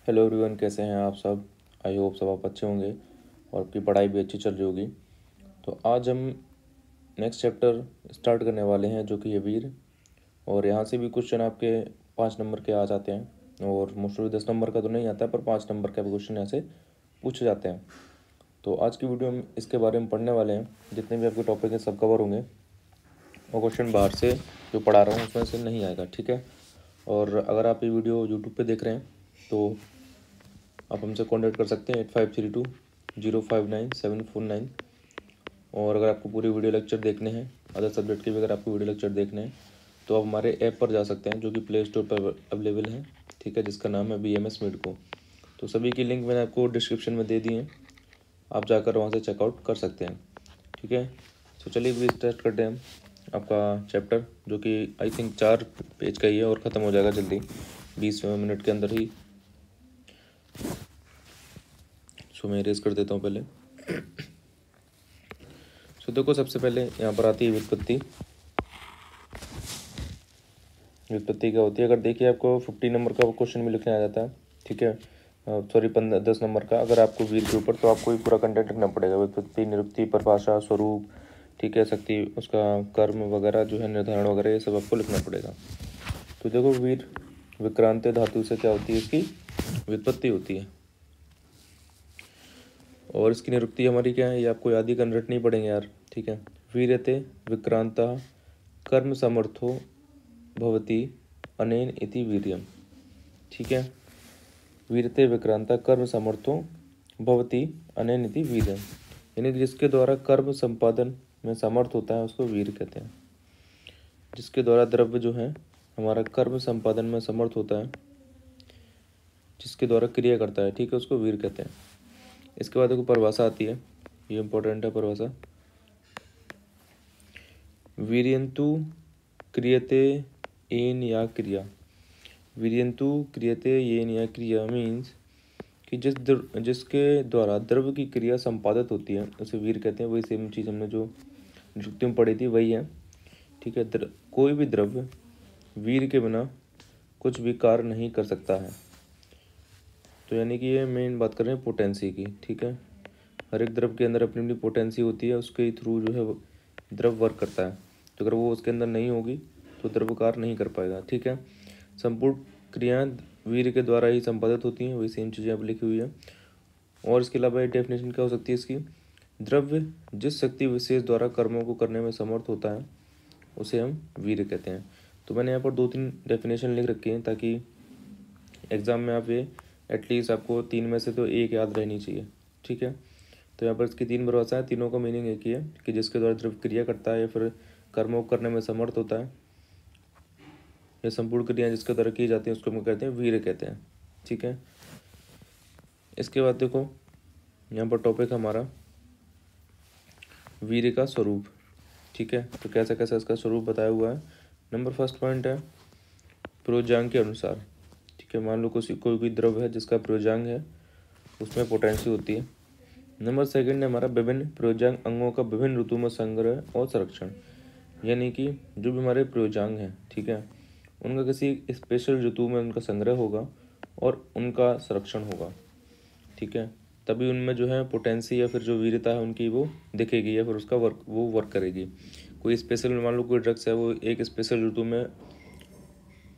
Hello everyone, कैसे हैं आप सब। आई होप सब आप अच्छे होंगे और आपकी पढ़ाई भी अच्छी चल रही होगी। तो आज हम नेक्स्ट चैप्टर स्टार्ट करने वाले हैं जो कि है वीर। और यहाँ से भी क्वेश्चन आपके 5 नंबर के आ जाते हैं और मोस्टली 10 नंबर का तो नहीं आता है, पर 5 नंबर का भी क्वेश्चन यहाँ से पूछे जाते हैं। तो आज की वीडियो हम इसके बारे में पढ़ने वाले हैं। जितने भी आपके टॉपिक हैं सब कवर होंगे और क्वेश्चन बाहर से जो पढ़ा रहा हूँ उसमें से नहीं आएगा, ठीक है। और अगर आप ये वीडियो यूट्यूब पे देख रहे हैं तो आप हमसे कांटेक्ट कर सकते हैं 8532 059 749। और अगर आपको पूरी वीडियो लेक्चर देखने हैं, अदर सब्जेक्ट के भी अगर आपको वीडियो लेक्चर देखने हैं तो आप हमारे ऐप पर जा सकते हैं जो कि प्ले स्टोर पर अवेलेबल है, ठीक है, जिसका नाम है BMS Midco। तो सभी की लिंक मैंने आपको डिस्क्रिप्शन में दे दी है, आप जाकर वहाँ से चेकआउट कर सकते हैं, ठीक है। तो चलिए भी स्टार्ट करते हैं हम आपका चैप्टर, जो कि आई थिंक 4 पेज का ही है और ख़त्म हो जाएगा जल्दी 20 मिनट के अंदर ही। सो मैं इरेज कर देता हूँ पहले। सो देखो, सबसे पहले यहाँ पर आती है व्युत्पत्ति। व्युत्पत्ति क्या होती है? अगर देखिए आपको 50 नंबर का क्वेश्चन भी लिखने आ जाता है, ठीक है, सॉरी 10 नंबर का। अगर आपको वीर के ऊपर तो आपको ही पूरा कंटेंट लिखना पड़ेगा। व्युत्पत्ति, निरुक्ति, परिभाषा, स्वरूप, ठीक है, शक्ति, उसका कर्म वगैरह जो है, निर्धारण वगैरह, ये सब आपको लिखना पड़ेगा। तो देखो, वीर विक्रांत धातु से क्या होती है? इसकी व्युत्पत्ति होती है। और इसकी निरुक्ति हमारी क्या है, ये आपको याद ही करना, रटनी पड़ेंगे यार, ठीक है। वीर्यते विक्रांता कर्म समर्थो भवति अनेन इति वीर्यम, ठीक है। वीर्यते विक्रांता कर्म समर्थो भवति अनेन इति वीर्यम, यानी जिसके द्वारा कर्म संपादन में समर्थ होता है उसको वीर कहते हैं। जिसके द्वारा द्रव्य जो है हमारा कर्म संपादन में समर्थ होता है, जिसके द्वारा क्रिया करता है, ठीक है, उसको वीर कहते हैं। इसके बाद देखो परिभाषा आती है, ये इंपॉर्टेंट है परिभाषा। वीर्यंतु क्रियते येन या क्रिया। वीर्यंतु क्रियते येन या क्रिया मीन्स कि जिसके द्वारा द्रव्य की क्रिया संपादित होती है उसे वीर कहते हैं। वही सेम चीज़ हमने जो निरुक्ति में पढ़ी थी वही है, ठीक है। कोई भी द्रव्य वीर के बिना कुछ भी कार्य नहीं कर सकता है। तो यानी कि ये मेन बात कर रहे हैं पोटेंसी की, ठीक है। हर एक द्रव के अंदर अपनी अपनी पोटेंसी होती है, उसके थ्रू जो है वो द्रव वर्क करता है। तो अगर वो उसके अंदर नहीं होगी तो द्रव कार्य नहीं कर पाएगा, ठीक है। संपूर्ण क्रियाएं वीर के द्वारा ही संपादित होती हैं, वही सेम चीज़ें अब लिखी हुई है। और इसके अलावा ये डेफिनेशन क्या हो सकती है इसकी? द्रव्य जिस शक्ति विशेष द्वारा कर्मों को करने में समर्थ होता है उसे हम वीर कहते हैं। तो मैंने यहाँ पर 2-3 डेफिनेशन लिख रखी हैं ताकि एग्ज़ाम में आप ये एटलीस्ट आपको 3 में से तो एक याद रहनी चाहिए, ठीक है। तो यहाँ पर इसकी 3 परिभाषा है, तीनों का मीनिंग एक ही है कि जिसके द्वारा द्रव्य क्रिया करता है या फिर कर्मों को करने में समर्थ होता है, या संपूर्ण क्रियाएं जिसके द्वारा की जाती हैं उसको हम कहते हैं वीर कहते हैं, ठीक है। इसके बाद देखो यहाँ पर टॉपिक हमारा वीर का स्वरूप, ठीक है। तो कैसा कैसा इसका स्वरूप बताया हुआ है। नंबर फर्स्ट पॉइंट है प्रयोजांग के अनुसार, ठीक है। मान लो कोई भी द्रव्य है जिसका प्रयोजांग है, उसमें पोटेंसी होती है। नंबर सेकंड है हमारा विभिन्न प्रयोजांग अंगों का विभिन्न ऋतु में संग्रह और संरक्षण, यानी कि जो भी हमारे प्रयोजांग हैं, ठीक है, उनका किसी स्पेशल ऋतु में उनका संग्रह होगा और उनका संरक्षण होगा, ठीक है। तभी उनमें जो है पोटेंसी या फिर जो वीरता है उनकी वो दिखेगी या फिर उसका वर्क करेगी। कोई स्पेशल, मान लो कोई ड्रग्स है वो एक स्पेशल ऋतु में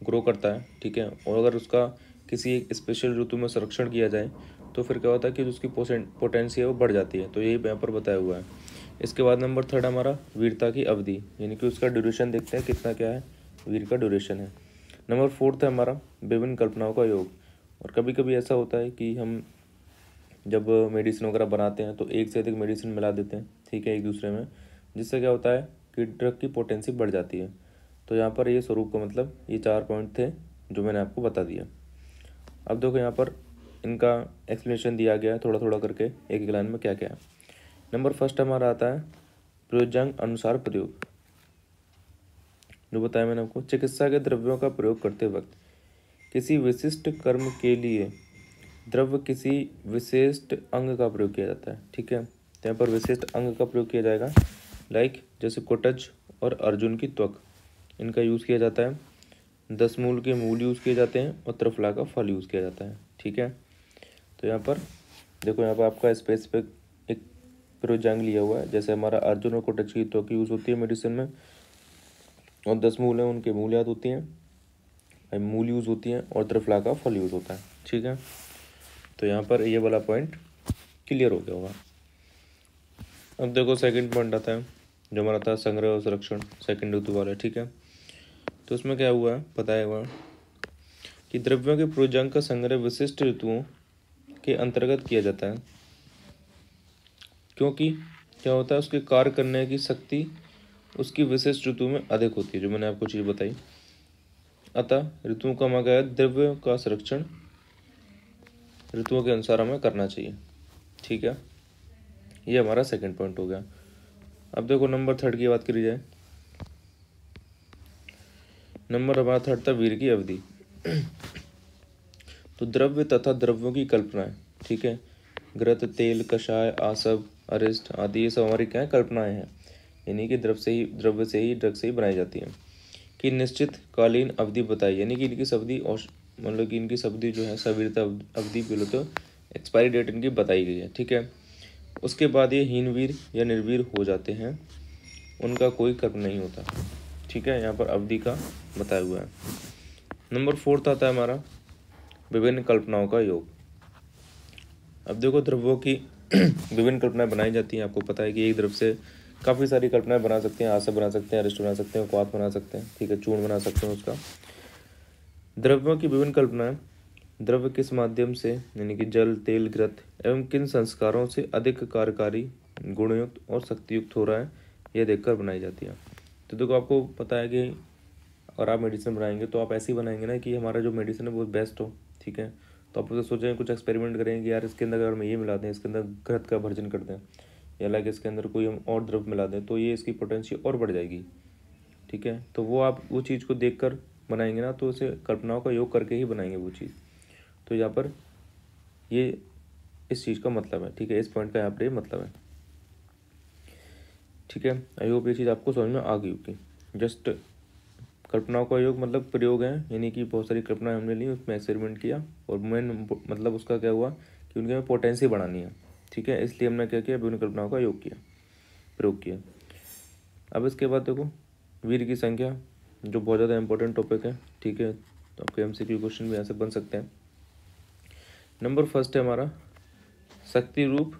ग्रो करता है, ठीक है, और अगर उसका किसी एक स्पेशल ऋतु में संरक्षण किया जाए तो फिर क्या होता है कि उसकी पोटेंसी है वो बढ़ जाती है। तो यही यहाँ पर बताया हुआ है। इसके बाद नंबर थर्ड हमारा वीरता की अवधि, यानी कि उसका ड्यूरेशन देखते हैं कितना क्या है वीर का ड्यूरेशन है। नंबर फोर्थ है हमारा विभिन्न कल्पनाओं का योग। और कभी कभी ऐसा होता है कि हम जब मेडिसिन वगैरह बनाते हैं तो एक से अधिक मेडिसिन मिला देते हैं, ठीक है, एक दूसरे में, जिससे क्या होता है कि ड्रग की पोटेंसी बढ़ जाती है। तो यहाँ पर ये स्वरूप का मतलब ये 4 पॉइंट थे जो मैंने आपको बता दिया। अब देखो यहाँ पर इनका एक्सप्लेनेशन दिया गया है थोड़ा थोड़ा करके, एक एक लाइन में क्या क्या है। नंबर फर्स्ट हमारा आता है प्रयोजांग अनुसार प्रयोग। जो बताया मैंने आपको, चिकित्सा के द्रव्यों का प्रयोग करते वक्त किसी विशिष्ट कर्म के लिए द्रव्य किसी विशिष्ट अंग का प्रयोग किया जाता है, ठीक है। तो यहाँ पर विशिष्ट अंग का प्रयोग किया जाएगा, लाइक जैसे कोटज और अर्जुन की त्वक, इनका यूज़ किया जाता है। 10 मूल के मूल यूज़ किए जाते हैं और त्रिफला का फल यूज़ किया जाता है, ठीक है। तो यहाँ पर देखो, यहाँ पर आपका स्पेसिफिक एक प्रोजांग लिया हुआ है। जैसे हमारा अर्जुन और कोटच की त्वक यूज़ होती है मेडिसिन में, और 10 मूल हैं, उनके मूल याद होती हैं, मूल यूज़ होती हैं, और त्रिफला का फल यूज़ होता है। ठीक है, तो यहाँ पर ये वाला पॉइंट क्लियर हो गया होगा। अब देखो सेकंड पॉइंट आता है जो हमारा था संग्रह और संरक्षण, सेकंड ऋतु वाला। ठीक है, तो उसमें क्या हुआ है बताया हुआ कि द्रव्यों के प्रोजांग का संग्रह विशिष्ट ऋतुओं के अंतर्गत किया जाता है, क्योंकि क्या होता है उसके कार्य करने की शक्ति उसकी विशिष्ट ऋतु में अधिक होती है, जो मैंने आपको चीज़ बताई। अतः ऋतुओं का मगा द्रव्यों का संरक्षण ऋतुओं के अनुसार हमें करना चाहिए। ठीक है, ये हमारा सेकंड पॉइंट हो गया। अब देखो नंबर थर्ड की बात करी जाए। नंबर हमारा थर्ड था वीर की अवधि। तो द्रव्य तथा द्रव्यों की कल्पनाएं, ठीक है, घृत, तेल, कषाय, आसव, अरिष्ट आदि ये सब हमारी क्या है कल्पनाएं हैं, यानी कि द्रव्य से ही ड्रग से ही बनाई जाती हैं। कि निश्चित कालीन अवधि बताई, यानी कि इनकी अवधि और मतलब कि इनकी अवधि जो है सवीरता अवधि बोलो तो एक्सपायरी डेट इनकी बताई गई है। ठीक है, उसके बाद ये हीनवीर या निर्वीर हो जाते हैं, उनका कोई कर्म नहीं होता। ठीक है, यहाँ पर अवधि का बताया हुआ है। नंबर फोर्थ आता है हमारा विभिन्न कल्पनाओं का योग। अब देखो द्रव्यों की विभिन्न कल्पनाएं बनाई जाती हैं। आपको पता है कि एक द्रव्य से काफ़ी सारी कल्पनाएं बना सकते हैं, आसव बना सकते हैं, अरिष्ट बना सकते हैं, उत्पाद बना सकते हैं, ठीक है, चूर्ण बना सकते हैं उसका। द्रव्यों की विभिन्न कल्पनाएं द्रव्य किस माध्यम से, यानी कि जल, तेल, घृत एवं किन संस्कारों से अधिक कार्यकारी, गुणयुक्त और शक्तियुक्त हो रहा है, यह देखकर बनाई जाती है। तो देखो आपको पता है कि अगर आप मेडिसिन बनाएंगे तो आप ऐसे ही बनाएंगे ना कि हमारा जो मेडिसिन है वो बेस्ट हो। ठीक है, तो आप सोचें कुछ एक्सपेरिमेंट करेंगे यार इसके अंदर अगर हम ये मिला दें, इसके अंदर घृत का भर्जन कर दें, या लाइक इसके अंदर कोई हम और द्रव्य मिला दें, तो ये इसकी पोटेंशियल और बढ़ जाएगी। ठीक है, तो वो आप वो चीज़ को देखकर बनाएंगे ना, तो उसे कल्पनाओं का योग करके ही बनाएंगे वो चीज़। तो यहाँ पर ये इस चीज़ का मतलब है। ठीक है, इस पॉइंट का यहाँ पर ये मतलब है। ठीक है, आई होप ये चीज़ आपको समझ में आ गई होगी। जस्ट कल्पनाओं का योग मतलब प्रयोग है, यानी कि बहुत सारी कल्पनाएं हमने ली, उसमें एक्सपेरिमेंट किया, और मेन मतलब उसका क्या हुआ कि उनके में पोटेंसी बढ़ानी है। ठीक है, इसलिए हमने क्या किया, विभिन्न कल्पनाओं का योग किया, प्रयोग किया। अब इसके बाद देखो वीर की संख्या, जो बहुत ज़्यादा इंपॉर्टेंट टॉपिक है। ठीक है, तो आपके MCQ क्वेश्चन भी यहाँ से बन सकते हैं। नंबर फर्स्ट है हमारा शक्ति रूप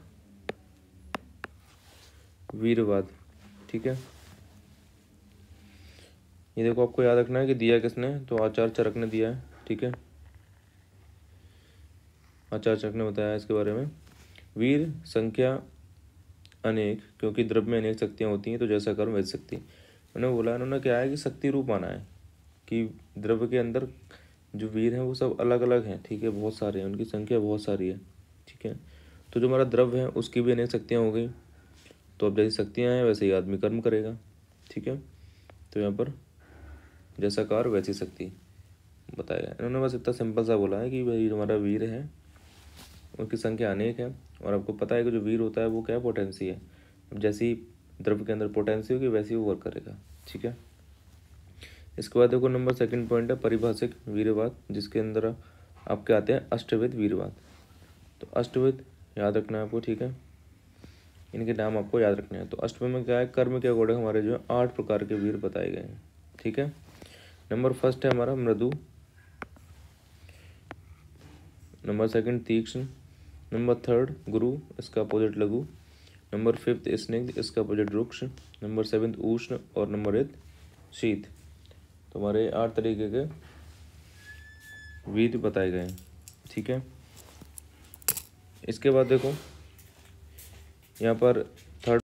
वीरवाद। ठीक है, ये देखो आपको याद रखना है कि दिया किसने, तो आचार्य चरक ने दिया है। ठीक है, आचार्य चरक ने बताया इसके बारे में। वीर संख्या अनेक, क्योंकि द्रव्य में अनेक शक्तियाँ होती हैं, तो जैसा कर्म वैसी शक्ति। उन्होंने बोला, उन्होंने क्या है कि शक्ति रूप माना है कि द्रव्य के अंदर जो वीर हैं वो सब अलग अलग हैं। ठीक है, बहुत सारे हैं, उनकी संख्या बहुत सारी है। ठीक है, तो जो हमारा द्रव्य है उसकी भी अनेक शक्तियाँ हो गई, तो अब जैसी शक्तियाँ हैं वैसे ही आदमी कर्म करेगा। ठीक है, तो यहाँ पर जैसा कार्य वैसी शक्ति बताया गया। इन्होंने बस इतना सिंपल सा बोला है कि भाई जो हमारा वीर है उनकी संख्या अनेक है, और आपको पता है कि जो वीर होता है वो क्या है, पोटेंसी है। अब जैसी द्रव्य के अंदर पोटेंसी होगी वैसे ही वो वर्क करेगा। ठीक है, इसके बाद देखो नंबर सेकंड पॉइंट है परिभाषिक वीरवाद, जिसके अंदर आपके आते हैं अष्टविध वीरवाद। तो अष्टविध याद रखना है आपको। ठीक है, इनके नाम आपको याद रखने हैं। तो अष्टविध में क्या है, कर्म के अकॉर्डिंग हमारे जो है 8 प्रकार के वीर बताए गए हैं। ठीक है, नंबर फर्स्ट है हमारा मृदु, नंबर सेकंड तीक्ष्ण, नंबर थर्ड गुरु, इसका अपोजिट लघु, नंबर फिफ्थ स्निग्ध, इसका अपोजिट रुक्ष, नंबर सेवन्थ उष्ण, और नंबर 8 शीत। तो हमारे 8 तरीके के वीर बताए गए हैं। ठीक है, इसके बाद देखो यहाँ पर